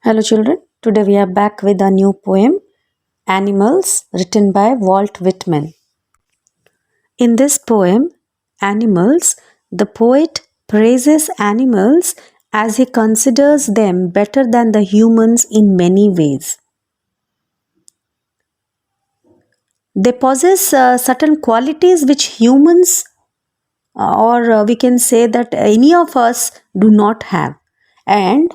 Hello children, today we are back with a new poem, Animals, written by Walt Whitman. In this poem, Animals, the poet praises animals as he considers them better than the humans in many ways. They possess certain qualities which humans or we can say that any of us do not have. And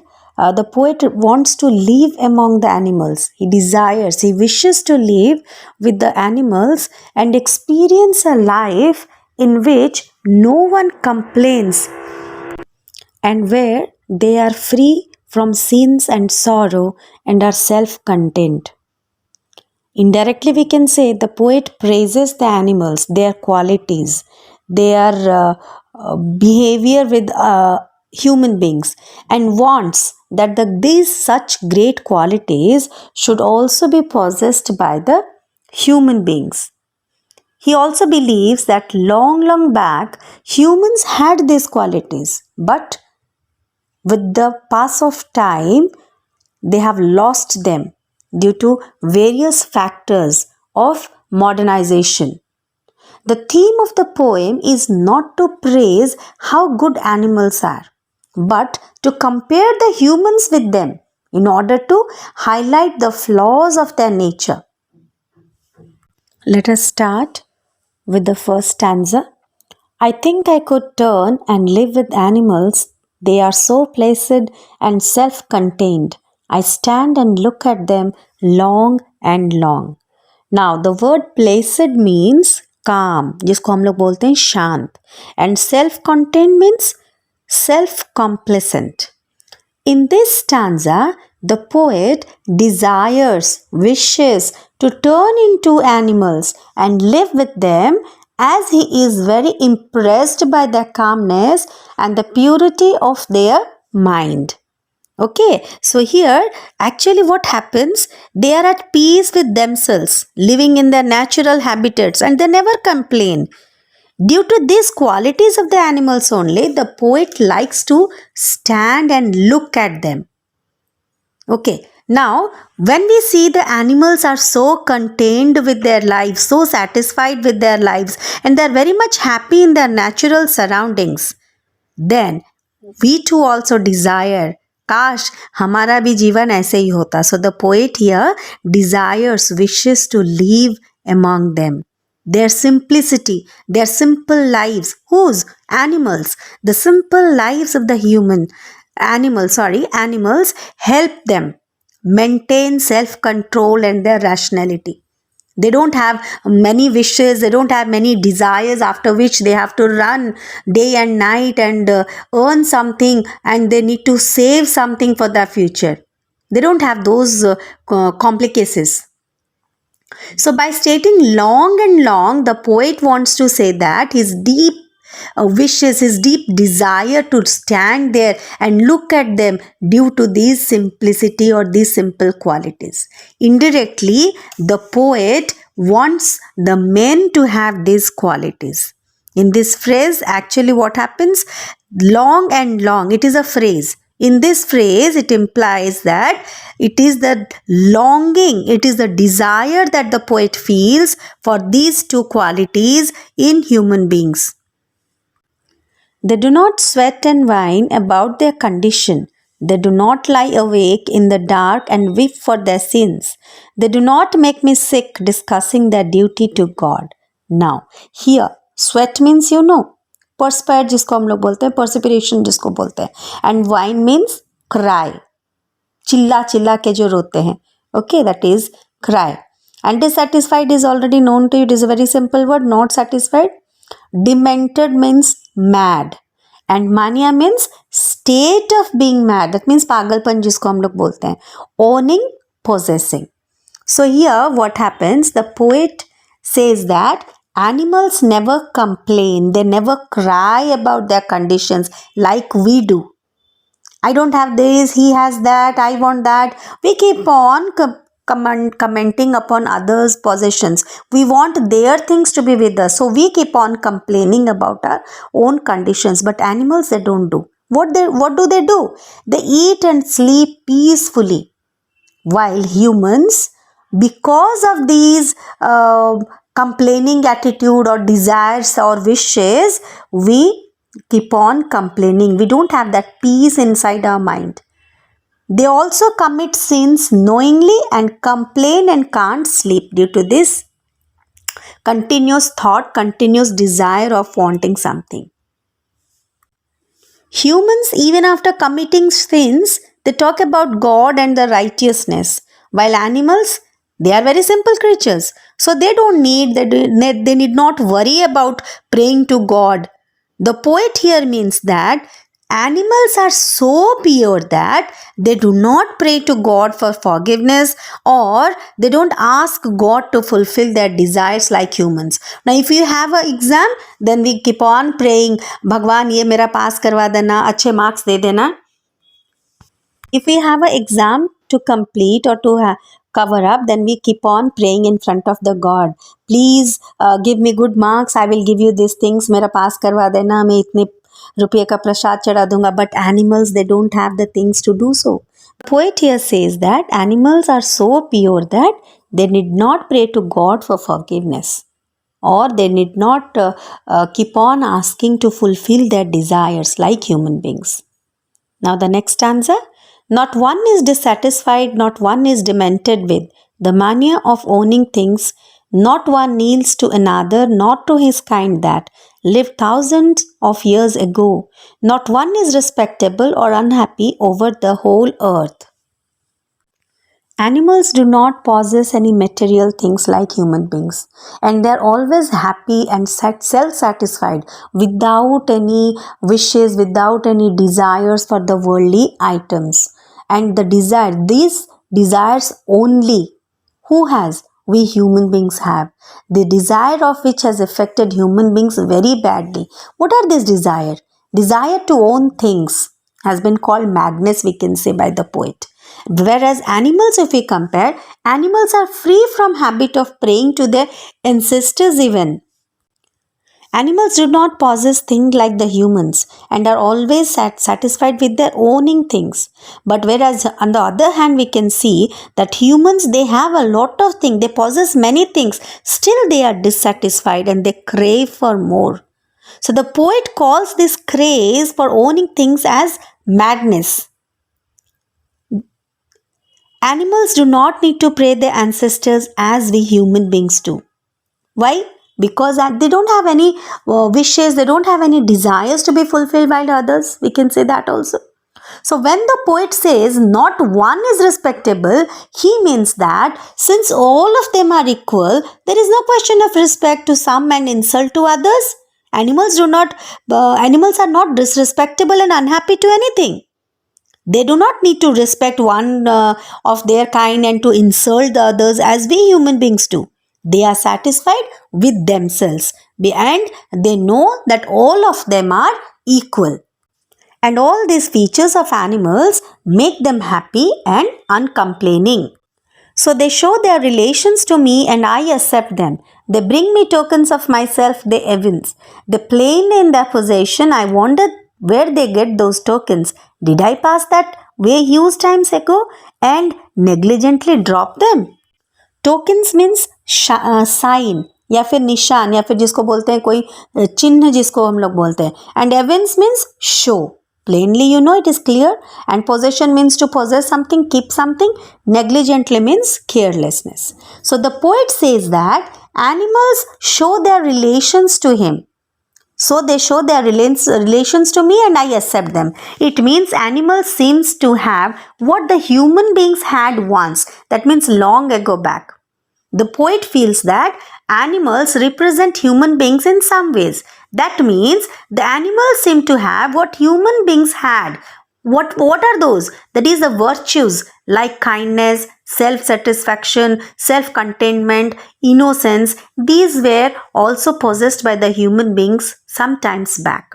the poet wants to live among the animals. He desires, he wishes to live with the animals and experience a life in which no one complains and where they are free from sins and sorrow and are self content. Indirectly, we can say the poet praises the animals, their qualities, their behavior with human beings, and wants that these such great qualities should also be possessed by the human beings. He also believes that long back humans had these qualities, but with the pass of time, they have lost them due to various factors of modernization. The theme of the poem is not to praise how good animals are, but to compare the humans with them in order to highlight the flaws of their nature. Let us start with the first stanza. I think I could turn and live with animals. They are so placid and self contained. I stand and look at them long and long. Now, the word placid means calm, जिसको हम लोग बोलते हैं शांत, and self contained means self complacent. In this stanza, the poet desires, wishes to turn into animals and live with them as he is very impressed by their calmness and the purity of their mind. Okay, so here actually what happens, they are at peace with themselves, living in their natural habitats and they never complain. Due to these qualities of the animals only, the poet likes to stand and look at them. Okay, now when we see the animals are so contained with their lives, so satisfied with their lives, and they are very much happy in their natural surroundings, then we too also desire, काश हमारा भी जीवन ऐसे ही होता. So the poet here desires, wishes to live among them. Their simplicity, their simple lives. Whose? Animals. The simple lives of the animals help them maintain self-control and their rationality. They don't have many wishes, they don't have many desires after which they have to run day and night and earn something and they need to save something for their future. They don't have those complications. So by stating long and long, the poet wants to say that his deep wishes, his deep desire to stand there and look at them due to these simplicity or these simple qualities. Indirectly, the poet wants the men to have these qualities. In this phrase, actually what happens? Long and long, it is a phrase. In this phrase, it implies that it is the longing, it is the desire that the poet feels for these two qualities in human beings. They do not sweat and whine about their condition. They do not lie awake in the dark and weep for their sins. They do not make me sick discussing their duty to God. Now, here, sweat means perspire जिसको हम लोग बोलते हैं, perspiration जिसको बोलते हैं, and whine means cry. चिल्ला चिल्ला के जो रोते हैं. Okay, that is cry. And dissatisfied is already known to you. It is a very simple word, not satisfied. Demented means mad. And mania means state of being mad. That means पागलपन जिसको हम लोग बोलते हैं. Owning, possessing. So here what happens? The poet says that animals never complain. They never cry about their conditions like we do. I don't have this, he has that, I want that. We keep on commenting upon others' possessions. We want their things to be with us. So we keep on complaining about our own conditions. But animals, they don't do. What do? They eat and sleep peacefully. While humans, because of these complaining attitude or desires or wishes, we keep on complaining. We don't have that peace inside our mind. They also commit sins knowingly and complain and can't sleep due to this continuous thought, continuous desire of wanting something. Humans, even after committing sins, they talk about God and the righteousness, while animals, they are very simple creatures. So they don't need, they need not worry about praying to God. The poet here means that animals are so pure that they do not pray to God for forgiveness, or they don't ask God to fulfill their desires like humans. Now, if you have an exam, then we keep on praying, Bhagwan ye mera pass karwa dena, अच्छे marks de dena. If we have an exam to complete or to cover up, then we keep on praying in front of the God. Please give me good marks. I will give you these things. मेरा pass करवा देना. मैं इतने रुपये का प्रसाद चढ़ा दूंगा. But animals, they don't have the things to do so. The poet here says that animals are so pure that they need not pray to God for forgiveness, or they need not keep on asking to fulfill their desires like human beings. Now, the next stanza. Not one is dissatisfied, not one is demented with the mania of owning things. Not one kneels to another, not to his kind that lived thousands of years ago. Not one is respectable or unhappy over the whole earth. Animals do not possess any material things like human beings, and they are always happy and self satisfied without any wishes, without any desires for the worldly items. And these desires only, who has? We human beings have. The desire of which has affected human beings very badly. What are these desire? Desire to own things has been called madness, we can say, by the poet. Whereas animals, if we compare, animals are free from habit of praying to their ancestors even. Animals do not possess things like the humans and are always satisfied with their owning things. But whereas on the other hand, we can see that humans, they have a lot of things, they possess many things, still they are dissatisfied and they crave for more. So the poet calls this craze for owning things as madness. Animals do not need to pray their ancestors as we human beings do. Why? Because they don't have any wishes, they don't have any desires to be fulfilled by others. We can say that also. So when the poet says not one is respectable, he means that since all of them are equal, there is no question of respect to some and insult to others. Animals are not disrespectable and unhappy to anything. They do not need to respect one of their kind and to insult the others as we human beings do. They are satisfied with themselves and they know that all of them are equal. And all these features of animals make them happy and uncomplaining. So they show their relations to me and I accept them. They bring me tokens of myself, they evince. They plain in their possession, I wonder where they get those tokens. Did I pass that way huge times ago and negligently drop them? Tokens means sign या फिर निशान या फिर जिसको बोलते हैं कोई चिन्ह जिसको हम लोग बोलते हैं. And evince means show. Plainly, you know, it is clear. And possession means to possess something, keep something. Negligently means carelessness. So the poet says that animals show their relations to him. So they show their relations to me and I accept them. It means animals seems to have what the human beings had once. That means long ago back. The poet feels that animals represent human beings in some ways. That means the animals seem to have what human beings had. What are those? That is the virtues like kindness, self-satisfaction, self-contentment, innocence. These were also possessed by the human beings sometimes back.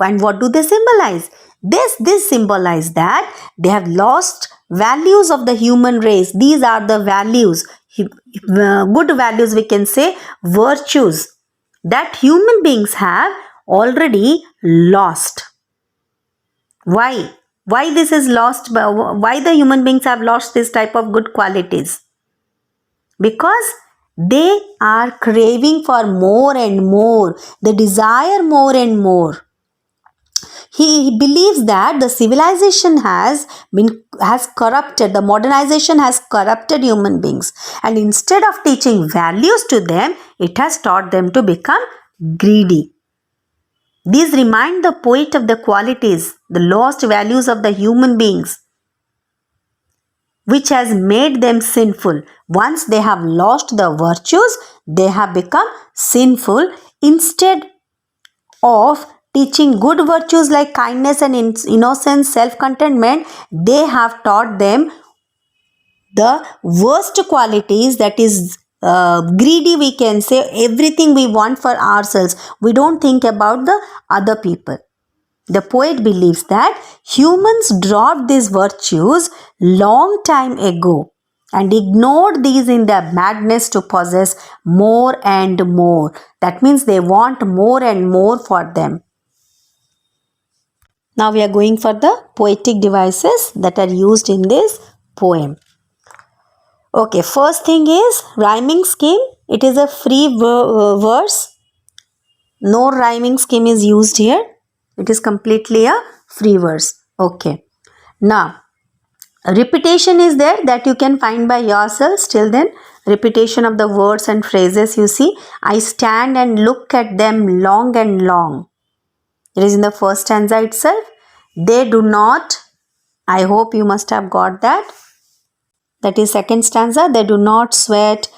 And what do they symbolize? This symbolize that they have lost values of the human race. These are the values, good values, we can say, virtues that human beings have already lost. Why this is lost? Why the human beings have lost this type of good qualities? Because they are craving for more and more. They desire more and more. He believes that the civilization has corrupted, the modernization has corrupted human beings, and instead of teaching values to them, it has taught them to become greedy. These remind the poet of the qualities, the lost values of the human beings, which has made them sinful. Once they have lost the virtues, they have become sinful. Instead of teaching good virtues like kindness and innocence, self-contentment, they have taught them the worst qualities, that is greedy, we can say. Everything we want for ourselves, we don't think about the other people. The poet believes that humans dropped these virtues long time ago and ignored these in their madness to possess more and more. That means they want more and more for them. Now we are going for the poetic devices that are used in this poem. Okay, first thing is rhyming scheme. It is a free verse. No rhyming scheme is used here. It is completely a free verse. Okay. Now, repetition is there that you can find by yourself. Till then, repetition of the words and phrases, you see. I stand and look at them long and long. It is in the first stanza itself. They do not. I hope you must have got that. That is second stanza. They do not sweat.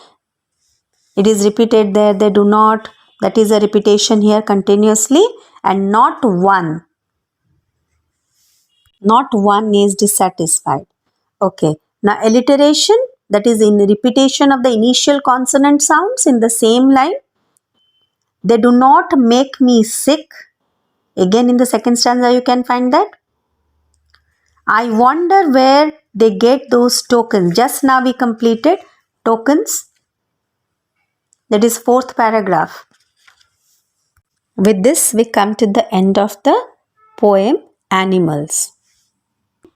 It is repeated there. They do not. That is a repetition here continuously. And not one. Not one is dissatisfied. Okay. Now alliteration, that is in repetition of the initial consonant sounds in the same line. They do not make me sick. Again in the second stanza you can find that. I wonder where they get those tokens. Just now we completed tokens. That is fourth paragraph. With this we come to the end of the poem Animals.